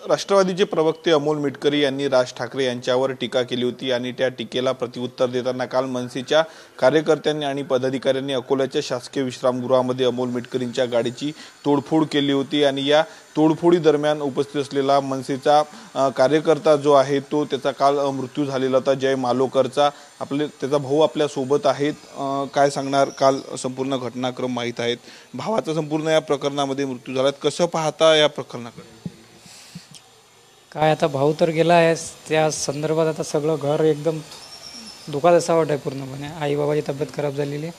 राष्ट्रवादीचे प्रवक्ते अमोल मिटकरी यांनी राज ठाकरे यांच्यावर टीका केली होती आणि त्या टीकेला प्रत्युत्तर देताना काल मनसेच्या कार्यकर्त्यांनी आणि पदाधिकाऱ्यांनी अकोल्याच्या शासकीय विश्रामगृहामध्ये अमोल मिटकरींच्या गाडीची तोडफोड केली होती आणि या तोडफोडी दरम्यान उपस्थित असलेला मनसेचा कार्यकर्ता जो आहे तो त्याचा काल मृत्यू झालेला होता। जय मालोकरचा त्याचा भाऊ आपल्या सोबत आहेत। काय सांगणार, काल संपूर्ण घटनाक्रम माहित आहेत, भावाचा संपूर्ण या प्रकरणामध्ये मृत्यू झाला, कसं पाहता या प्रकरणाकडे? काय आता भाऊ तर गेला आहे, त्या संदर्भात आता सगळं घर एकदम दुखात असा वाटत आहे पूर्णपणे। आई बाबाची तब्येत खराब झालेली आहे।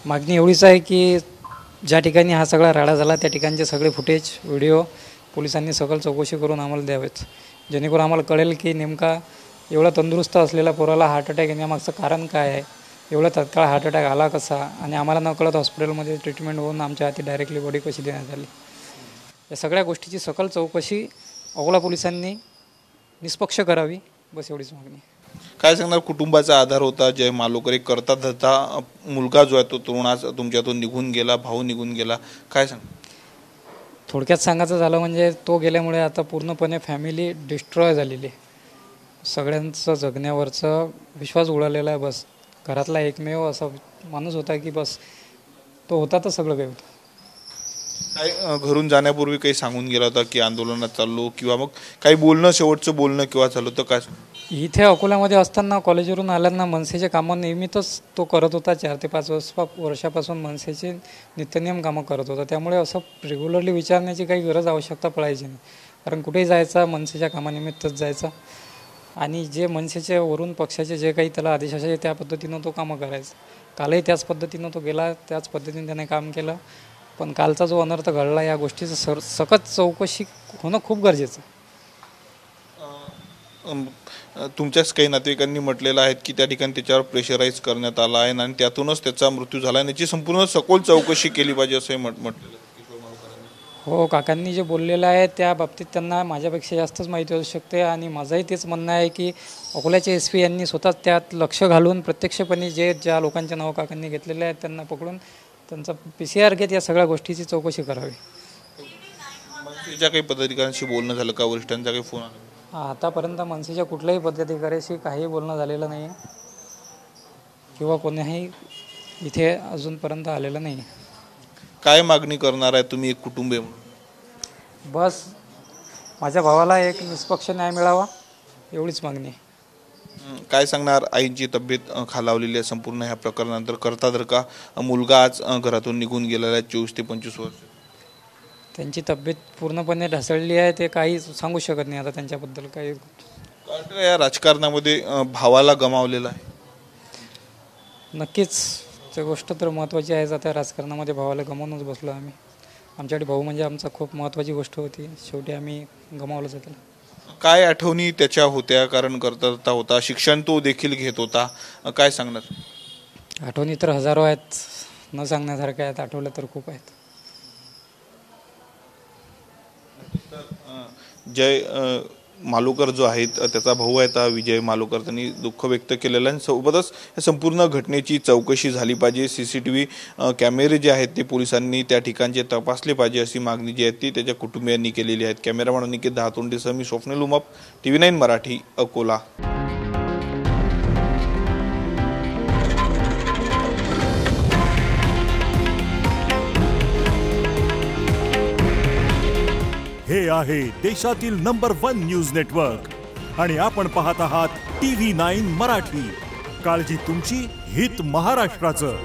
मागणी एवढीच आहे की ज्या ठिकाणी हा सगळा राडा झाला त्या ठिकाणचे सगळे फुटेज व्हिडिओ पोलिसांनी सगळं चौकशी करून आम्हाला द्यावेत, जेणेकरून आम्हाला कळेल की नेमका एवढा तंदुरुस्त असलेल्या पोराला हार्ट अटॅक येण्यामागचं कारण काय आहे, एवढा तात्काळ हार्ट अटॅक आला कसा, आणि आम्हाला नकळत हॉस्पिटलमध्ये ट्रीटमेंट होऊन आमच्या हाती डायरेक्टली बॉडी कशी देण्यात आली, या सगळ्या गोष्टीची सकल चौकशी अकोला पोलिसांनी निष्पक्ष करावी, बस एवढीच मागणी। काय सांगणार, कुटुंबाचा आधार होता जय मालोकर, एक करता धरता मुलगा जो आहे तो तरुण आज तुमच्यातून निघून गेला, भाऊ निघून गेला, काय सांग? थोडक्यात सांगायचं झालं म्हणजे तो गेल्यामुळे आता पूर्णपणे फॅमिली डिस्ट्रॉय झालेली आहे, सगळ्यांचं जगण्यावरचं विश्वास उडालेला आहे। बस घरातला एकमेव असा माणूस होता की बस तो होता तर सगळं काही होतं। काय घरून जाण्यापूर्वी काही सांगून गेला होता की आंदोलनात चाललो, किंवा मग काही बोलणं, शेवटचं बोलणं किंवा चालू तर काय? इथे अकोल्यामध्ये असताना कॉलेजवरून आल्यानं मनसेचे कामं नियमितच तो करत होता। 4 ते 5 वर्षापासून मनसेचे नित्यनियम कामं करत होता, त्यामुळे असं रेग्युलरली विचारण्याची काही गरज आवश्यकता पडायची नाही, कारण कुठेही जायचा मनसेच्या कामानिमित्तच जायचा आणि जे मनसेचे वरून पक्षाचे जे काही त्याला आदेश असायचे त्या पद्धतीनं तो कामं करायचा। कालही त्याच पद्धतीनं तो गेला, त्याच पद्धतीने त्याने काम केलं, पण कालचा जो अनर्थ घडला या गोष्टीचं सकत चौकशी होणं खूप गरजेचं आहे। तुमच्याच काही नातेवाईकांनी म्हटलेलं आहे की त्या ठिकाणी त्याच्यावर प्रेशराईज करण्यात आला आहे आणि त्यातूनच त्याचा मृत्यू झाला, याची संपूर्ण सखोल चौकशी केली पाहिजे असंही म्हटलेलं। हो, काकांनी जे बोललेलं आहे त्या बाबतीत त्यांना माझ्यापेक्षा जास्तच माहिती असू शकते आणि माझंही तेच म्हणणं आहे की अकोल्याचे SP यांनी स्वतः त्यात लक्ष घालून प्रत्यक्षपणे ज्या लोकांचे नाव काकांनी घेतलेले आहेत त्यांना पकडून त्यांचा PCR घेत या सगळ्या गोष्टीची चौकशी करावी। मनसेच्या काही पदाधिकाऱ्यांशी बोलणं झालं का, वरिष्ठांचा काही फोन आला? आतापर्यंत मनसेच्या कुठल्याही पदाधिकाऱ्याशी काही बोलणं झालेलं नाही किंवा कोणीही इथे अजूनपर्यंत आलेलं नाही। काय मागणी करणार आहे तुम्ही एक कुटुंबीय म्हणून? बस माझ्या भावाला एक निष्पक्ष न्याय मिळावा एवढीच मागणी आहे। काय सांगणार, आईची तब्येत खालावलेली आहे संपूर्ण ह्या प्रकरणानंतर, करता धर का मुलगा आज घरातून निघून गेलेला आहे 24 ते 25 वर्ष, त्यांची तब्येत पूर्णपणे ढासळली आहे, ते काही सांगू शकत नाही आता त्यांच्याबद्दल काही। या राजकारणामध्ये भावाला गमावलेला आहे, नक्कीच ती गोष्ट तर महत्त्वाची आहे। आता राजकारणामध्ये भावाला गमावूनच बसलो आम्ही, आमच्याकडे भाऊ म्हणजे आमचा खूप महत्त्वाची गोष्ट होती, शेवटी आम्ही गमावलं जातं। काय आठवणी त्याच्या होत्या, कारण करता होता, शिक्षण तो देखील घेत होता, काय सांगणार? आठवणी तर हजारो आहेत, न सांगण्यासारख्या आहेत, आठवल्या तर खूप आहेत। जय मालोकर जो आहे त्याचा भाऊ आहे विजय मालोकर, त्यांनी दुःख व्यक्त केलेलं आहे। सोबतच या संपूर्ण घटनेची चौकशी झाली पाहिजे, CCTV कॅमेरे जे आहेत ते पोलिसांनी त्या ठिकाणचे तपासले पाहिजे अशी मागणी जी आहे ती त्याच्या कुटुंबियांनी केलेली आहे। कॅमेरामॅन अनिकेत दहातोंडेसह मी स्वप्नील उमाप, TV9 मराठी, अकोला। हे आहे देशातील नंबर 1 न्यूज नेटवर्क आणि आपण पाहत आहात TV9 मराठी। काळजी तुमची, हित महाराष्ट्राचं।